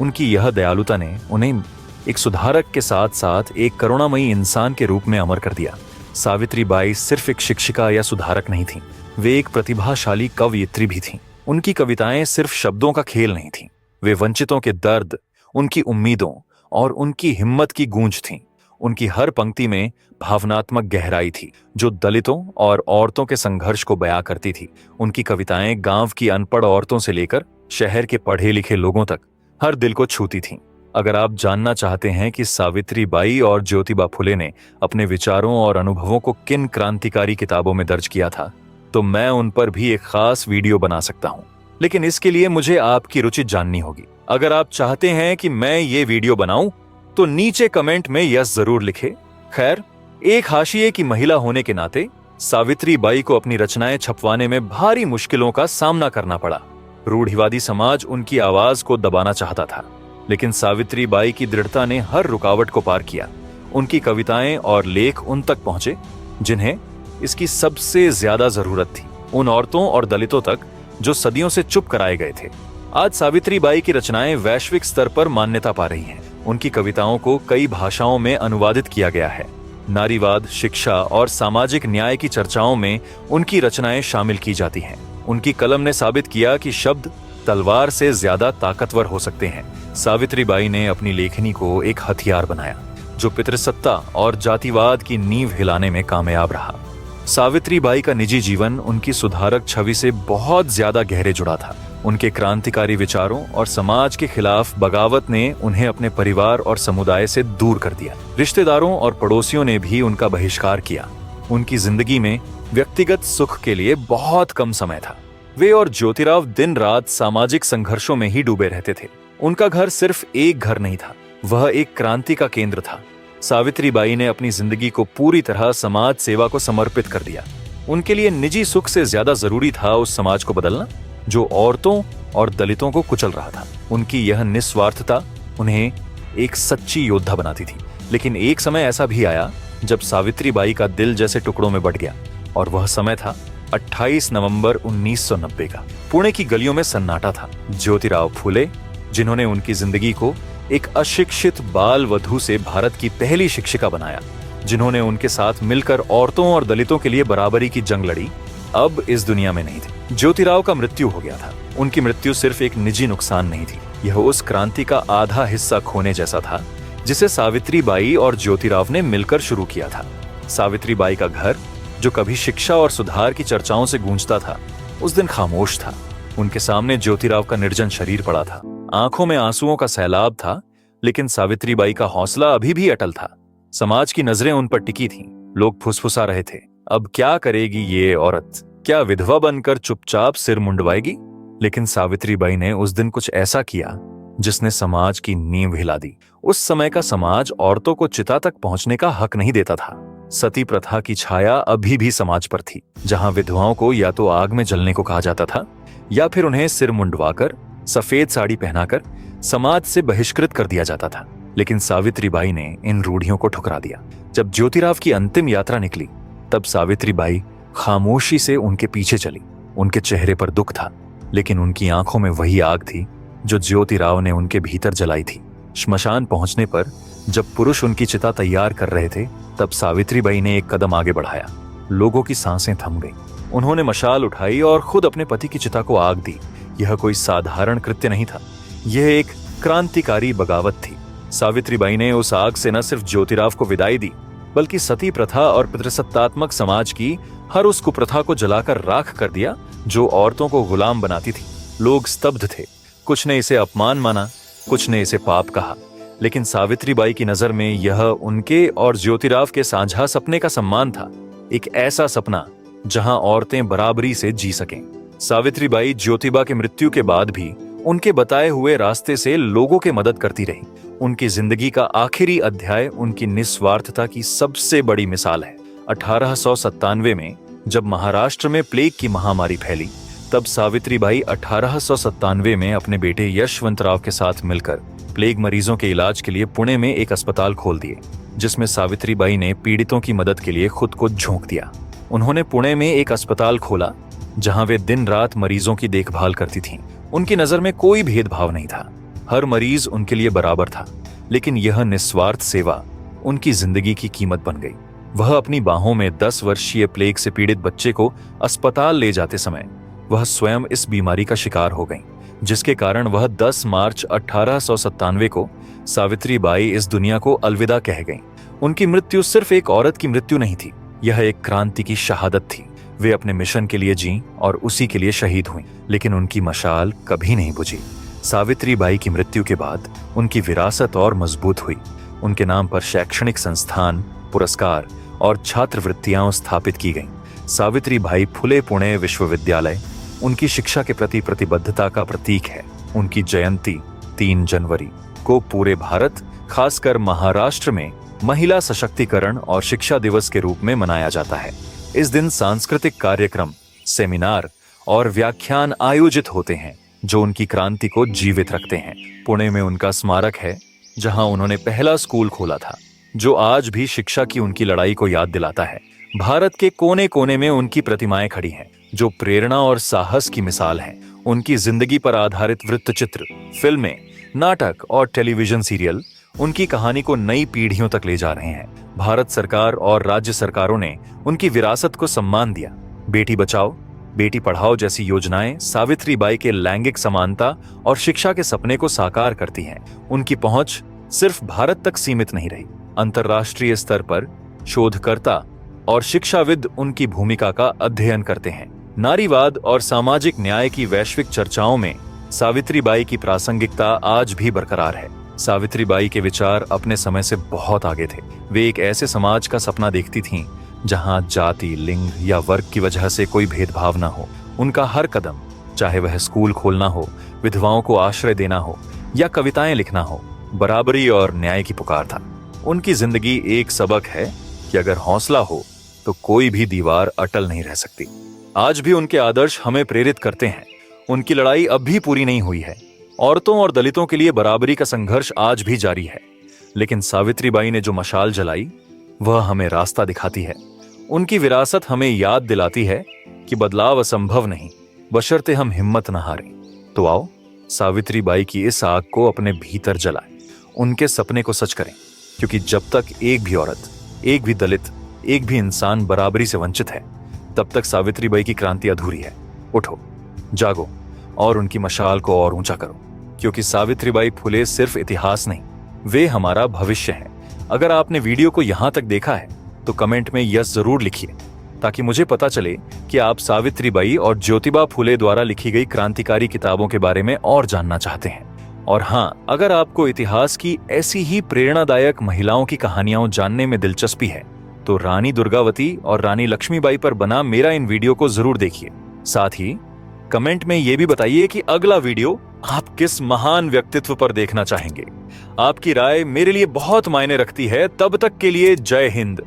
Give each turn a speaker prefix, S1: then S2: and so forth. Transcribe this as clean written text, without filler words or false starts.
S1: उनकी यह दयालुता ने उन्हें एक सुधारक के साथ साथ एक करुणामयी इंसान के रूप में अमर कर दिया। सावित्रीबाई सिर्फ एक शिक्षिका या सुधारक नहीं थीं, वे एक प्रतिभाशाली कवयित्री भी थीं। उनकी कविताएं सिर्फ शब्दों का खेल नहीं थीं, वे वंचितों के दर्द, उनकी उम्मीदों और उनकी हिम्मत की गूंज थीं। उनकी हर पंक्ति में भावनात्मक गहराई थी जो दलितों और औरतों के संघर्ष को बयां करती थी। उनकी कविताएं गांव की अनपढ़ औरतों से लेकर शहर के पढ़े लिखे लोगों तक हर दिल को छूती थीं। अगर आप जानना चाहते हैं कि सावित्रीबाई और ज्योतिबा फुले ने अपने विचारों और अनुभवों को किन क्रांतिकारी किताबों में दर्ज किया था, तो मैं उन पर भी एक खास वीडियो बना सकता हूं। लेकिन इसके लिए मुझे आपकी रुचि जाननी होगी। अगर आप चाहते हैं कि मैं ये वीडियो बनाऊं, तो नीचे कमेंट में यस जरूर लिखें। खैर, एक हाशिए की महिला होने के नाते सावित्रीबाई को अपनी रचनाएं छपवाने में भारी मुश्किलों का सामना करना पड़ा। रूढ़िवादी समाज उनकी आवाज को दबाना चाहता था, लेकिन सावित्रीबाई की दृढ़ता ने हर रुकावट को पार किया। उनकी कविताएं और लेख उन तक पहुंचे जिन्हें इसकी सबसे ज्यादा जरूरत थी, उन औरतों और दलितों तक जो सदियों से चुप कराए गए थे। आज सावित्रीबाई की रचनाएं वैश्विक स्तर पर मान्यता पा रही हैं। उनकी कविताओं को कई भाषाओं में अनुवादित किया गया है। नारीवाद, शिक्षा और सामाजिक न्याय की चर्चाओं में उनकी रचनाएं शामिल की जाती हैं। उनकी कलम ने साबित किया कि शब्द तलवार से ज्यादा ताकतवर हो सकते हैं। सावित्रीबाई ने अपनी लेखनी को एक हथियार बनाया जो पितृसत्ता और जातिवाद की नींव हिलाने में कामयाब रहा। सावित्रीबाई का निजी जीवन उनकी सुधारक छवि से बहुत ज्यादा गहरे जुड़ा था। उनके क्रांतिकारी विचारों और समाज के खिलाफ बगावत ने उन्हें अपने परिवार और समुदाय से दूर कर दिया। रिश्तेदारों और पड़ोसियों ने भी उनका बहिष्कार किया। उनकी जिंदगी में व्यक्तिगत सुख के लिए बहुत कम समय था। वे और ज्योतिराव दिन रात सामाजिक संघर्षों में ही डूबे रहते थे। उनका घर सिर्फ एक घर नहीं था, वह एक क्रांति का केंद्र था। सावित्रीबाई ने अपनी जिंदगी को पूरी तरह समाज सेवा को समर्पित कर दिया। उनके लिए निजी सुख से ज्यादा जरूरी था उस समाज को बदलना जो औरतों और दलितों को कुचल रहा था। उनकी यह निस्वार्थता उन्हें एक सच्ची योद्धा बनाती थी। लेकिन एक समय ऐसा भी आया जब सावित्रीबाई का दिल जैसे टुकड़ों में बंट गया, और वह समय था 28 नवंबर 1990 का। पुणे की गलियों में सन्नाटा था। ज्योतिराव फुले, जिन्होंने उनकी जिंदगी को एक अशिक्षित बाल वधू से भारत की पहली शिक्षिका बनाया, जिन्होंने उनके साथ मिलकर औरतों और दलितों के लिए बराबरी की जंग लड़ी, अब इस दुनिया में नहीं थे। ज्योतिराव का मृत्यु हो गया था। उनकी मृत्यु सिर्फ एक निजी नुकसान नहीं थी, यह उस क्रांति का आधा हिस्सा खोने जैसा था जिसे सावित्रीबाई और ज्योतिराव ने मिलकर शुरू किया था। सावित्रीबाई का घर, जो कभी शिक्षा और सुधार की चर्चाओं से गूंजता था, उस दिन खामोश था। उनके सामने ज्योतिराव का निर्जन शरीर पड़ा था। आंखों में आंसुओं का सैलाब था, लेकिन सावित्रीबाई का हौसला अभी भी अटल था। समाज की नजरें उन पर टिकी थीं। लोग फुसफुसा रहे थे, अब क्या करेगी ये औरत? क्या विधवा बनकर चुपचाप सिर मुंडवाएगी? लेकिन सावित्रीबाई ने उस दिन कुछ ऐसा किया जिसने समाज की नींव हिला दी। उस समय का समाज औरतों को चिता तक पहुंचने का हक नहीं देता था। सती प्रथा की छाया अभी भी समाज पर थी, जहां विधवाओं को या तो आग में जलने को कहा जाता था या फिर उन्हें सिर मुंडवाकर सफेद साड़ी पहनाकर समाज से बहिष्कृत कर दिया जाता था। लेकिन सावित्रीबाई ने इन रूढ़ियों को ठुकरा दिया। जब ज्योतिराव की अंतिम यात्रा निकली, तब सावित्रीबाई खामोशी से उनके पीछे चली। उनके चेहरे पर दुख था, लेकिन उनकी आंखों में वही आग थी जो ज्योतिराव ने उनके भीतर जलाई थी। श्मशान पहुंचने पर जब पुरुष उनकी चिता तैयार कर रहे थे, तब सावित्रीबाई ने एक कदम आगे बढ़ाया। लोगों की सांसें थम गईं। उन्होंने मशाल उठाई और खुद अपने पति की चिता को आग दी। यह कोई साधारण कृत्य नहीं था, यह एक क्रांतिकारी बगावत थी। सावित्रीबाई ने उस आग से न सिर्फ ज्योतिराव को विदाई दी, बल्कि सती प्रथा और पितृसत्तात्मक समाज की हर उस कुप्रथा को जलाकर राख कर दिया जो औरतों को गुलाम बनाती थी। लोग स्तब्ध थे। कुछ ने इसे अपमान माना, कुछ ने इसे पाप कहा, लेकिन सावित्रीबाई की नजर में यह उनके और ज्योतिराव के साझा सपने का सम्मान था। एक ऐसा सपना जहां औरतें बराबरी से जी सकें। सावित्रीबाई ज्योतिबा की मृत्यु के बाद भी उनके बताए हुए रास्ते से लोगों की मदद करती रही। उनकी जिंदगी का आखिरी अध्याय उनकी निस्वार्थता की सबसे बड़ी मिसाल है। 1897 में जब महाराष्ट्र में प्लेग की महामारी फैली, तब सावित्रीबाई 1897 में अपने बेटे यशवंतराव के साथ मिलकर प्लेग मरीजों के इलाज के लिए पुणे में एक अस्पताल खोल दिए, जिसमें सावित्रीबाई ने पीड़ितों की मदद के लिए खुद को झोंक दिया। उन्होंने पुणे में एक अस्पताल खोला जहां वे दिन रात मरीजों की देखभाल करती थीं। उनकी नजर में कोई भेदभाव नहीं था। हर मरीज उनके लिए बराबर था, लेकिन यह निस्वार्थ सेवा उनकी जिंदगी की कीमत बन गई। वह अपनी बाहों में 10 वर्षीय प्लेग से पीड़ित बच्चे को अस्पताल ले जाते समय वह स्वयं इस बीमारी का शिकार हो गईं, जिसके कारण वह 10 मार्च 1897 को सावित्री बाई इस दुनिया को अलविदा कह गईं। उनकी मृत्यु सिर्फ एक औरत की मृत्यु नहीं थी, यह एक क्रांति की शहादत थी। वे अपने मिशन के लिए जीं और उसी के लिए शहीद हुईं, लेकिन उनकी मशाल कभी नहीं बुझी। सावित्री बाई की मृत्यु के बाद उनकी विरासत और मजबूत हुई। उनके नाम पर शैक्षणिक संस्थान, पुरस्कार और छात्रवृत्तियां स्थापित की गईं। सावित्री बाई फुले पुणे विश्वविद्यालय उनकी शिक्षा के प्रति प्रतिबद्धता का प्रतीक है। उनकी जयंती 3 जनवरी को पूरे भारत, खासकर महाराष्ट्र में महिला सशक्तिकरण और शिक्षा दिवस के रूप में मनाया जाता है। इस दिन सांस्कृतिक कार्यक्रम, सेमिनार और व्याख्यान आयोजित होते हैं जो उनकी क्रांति को जीवित रखते हैं। पुणे में उनका स्मारक है जहां उन्होंने पहला स्कूल खोला था, जो आज भी शिक्षा की उनकी लड़ाई को याद दिलाता है। भारत के कोने कोने में उनकी प्रतिमाएं खड़ी हैं जो प्रेरणा और साहस की मिसाल हैं। उनकी जिंदगी पर आधारित वृत्तचित्र, फिल्में, नाटक और टेलीविजन सीरियल उनकी कहानी को नई पीढ़ियों तक ले जा रहे हैं। भारत सरकार और राज्य सरकारों ने उनकी विरासत को सम्मान दिया। बेटी बचाओ, बेटी पढ़ाओ जैसी योजनाएं सावित्री बाई के लैंगिक समानता और शिक्षा के सपने को साकार करती हैं। उनकी पहुंच सिर्फ भारत तक सीमित नहीं रही, अंतर्राष्ट्रीय स्तर पर शोधकर्ता और शिक्षाविद उनकी भूमिका का अध्ययन करते हैं। नारीवाद और सामाजिक न्याय की वैश्विक चर्चाओं में सावित्री बाई की प्रासंगिकता आज भी बरकरार है। सावित्री बाई के विचार अपने समय से बहुत आगे थे। वे एक ऐसे समाज का सपना देखती थीं जहां जाति, लिंग या वर्ग की वजह से कोई भेदभाव न हो। उनका हर कदम, चाहे वह स्कूल खोलना हो, विधवाओं को आश्रय देना हो या कविताएं लिखना हो, बराबरी और न्याय की पुकार था। उनकी जिंदगी एक सबक है कि अगर हौसला हो तो कोई भी दीवार अटल नहीं रह सकती। आज भी उनके आदर्श हमें प्रेरित करते हैं। उनकी लड़ाई अब भी पूरी नहीं हुई है। औरतों और दलितों के लिए बराबरी का संघर्ष आज भी जारी है, लेकिन सावित्री बाई ने जो मशाल जलाई वह हमें रास्ता दिखाती है। उनकी विरासत हमें याद दिलाती है कि बदलाव असंभव नहीं, बशर्ते हम हिम्मत न हारें। तो आओ सावित्री बाई की इस आग को अपने भीतर जलाएं, उनके सपने को सच करें, क्योंकि जब तक एक भी औरत, एक भी दलित, एक भी इंसान बराबरी से वंचित है, तब तक सावित्री बाई की क्रांति अधूरी है। उठो, जागो और उनकी मशाल को और ऊंचा करो, क्योंकि सावित्री बाई फुले सिर्फ इतिहास नहीं, वे हमारा भविष्य है। अगर आपने वीडियो को यहां तक देखा है तो कमेंट में यस जरूर लिखिए, ताकि मुझे पता चले कि आप सावित्री बाई और ज्योतिबा फुले द्वारा लिखी गई क्रांतिकारी किताबों के बारे में और जानना चाहते हैं। और हाँ, अगर आपको इतिहास की ऐसी ही प्रेरणादायक महिलाओं की कहानियां जानने में दिलचस्पी है तो रानी दुर्गावती और रानी लक्ष्मीबाई पर बना मेरा इन वीडियो को जरूर देखिए। साथ ही कमेंट में यह भी बताइए कि अगला वीडियो आप किस महान व्यक्तित्व पर देखना चाहेंगे। आपकी राय मेरे लिए बहुत मायने रखती है। तब तक के लिए जय हिंद।